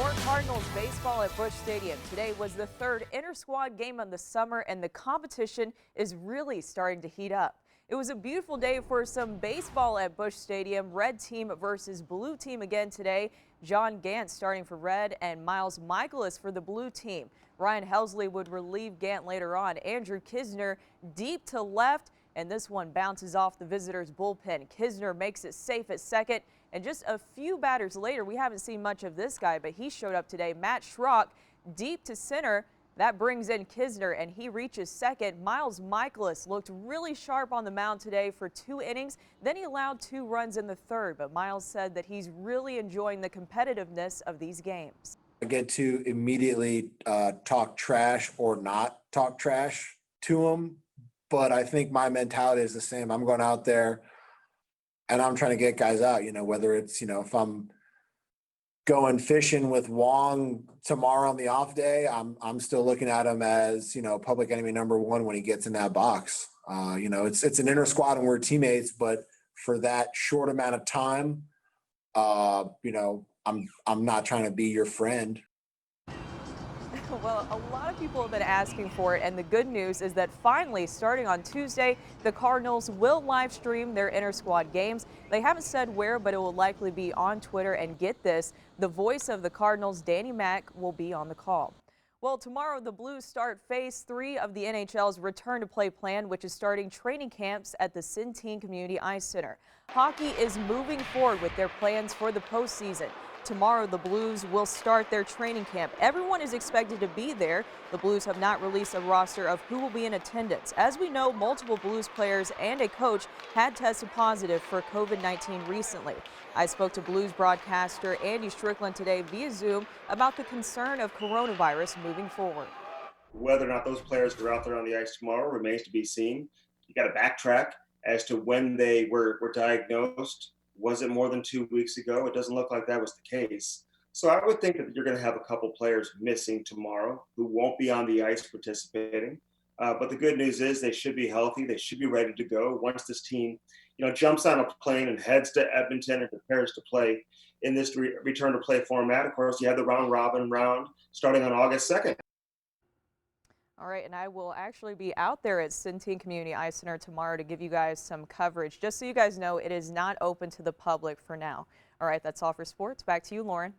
More Cardinals baseball at Busch Stadium. Today was the third inter-squad game of the summer, and the competition is really starting to heat up. It was a beautiful day for some baseball at Busch Stadium. Red team versus blue team again today. John Gant starting for red and Miles Michaelis for the blue team. Ryan Helsley would relieve Gant later on. Andrew Kisner deep to left, and this one bounces off the visitors' bullpen. Kisner makes it safe at second. And just a few batters later, we haven't seen much of this guy, but he showed up today. Matt Schrock deep to center. That brings in Kisner, and he reaches second. Miles Michaelis looked really sharp on the mound today for 2 innings. Then he allowed 2 runs in the third, but Miles said that he's really enjoying the competitiveness of these games. I get to immediately talk trash or not talk trash to him, but I think my mentality is the same. I'm going out there and I'm trying to get guys out, whether it's, if I'm going fishing with Wong tomorrow on the off day, I'm still looking at him as, public enemy number 1 when he gets in that box. It's an inner squad and we're teammates, but for that short amount of time, I'm not trying to be your friend. Well, a lot of people have been asking for it, and the good news is that finally, starting on Tuesday, the Cardinals will live stream their inter-squad games. They haven't said where, but it will likely be on Twitter. And get this, the voice of the Cardinals, Danny Mack, will be on the call. Well, tomorrow the Blues start Phase 3 of the NHL's return-to-play plan, which is starting training camps at the Centene Community Ice Center. Hockey is moving forward with their plans for the postseason. Tomorrow, the Blues will start their training camp. Everyone is expected to be there. The Blues have not released a roster of who will be in attendance. As we know, multiple Blues players and a coach had tested positive for COVID-19 recently. I spoke to Blues broadcaster Andy Strickland today via Zoom about the concern of coronavirus moving forward. Whether or not those players are out there on the ice tomorrow remains to be seen. You got to backtrack as to when they were diagnosed. Was it more than 2 weeks ago? It doesn't look like that was the case. So I would think that you're going to have a couple players missing tomorrow who won't be on the ice participating. But the good news is they should be healthy. They should be ready to go once this team, jumps on a plane and heads to Edmonton and prepares to play in this return to play format. Of course, you have the round robin round starting on August 2nd. All right, and I will actually be out there at Centene Community Ice Center tomorrow to give you guys some coverage. Just so you guys know, it is not open to the public for now. All right, that's all for sports. Back to you, Lauren.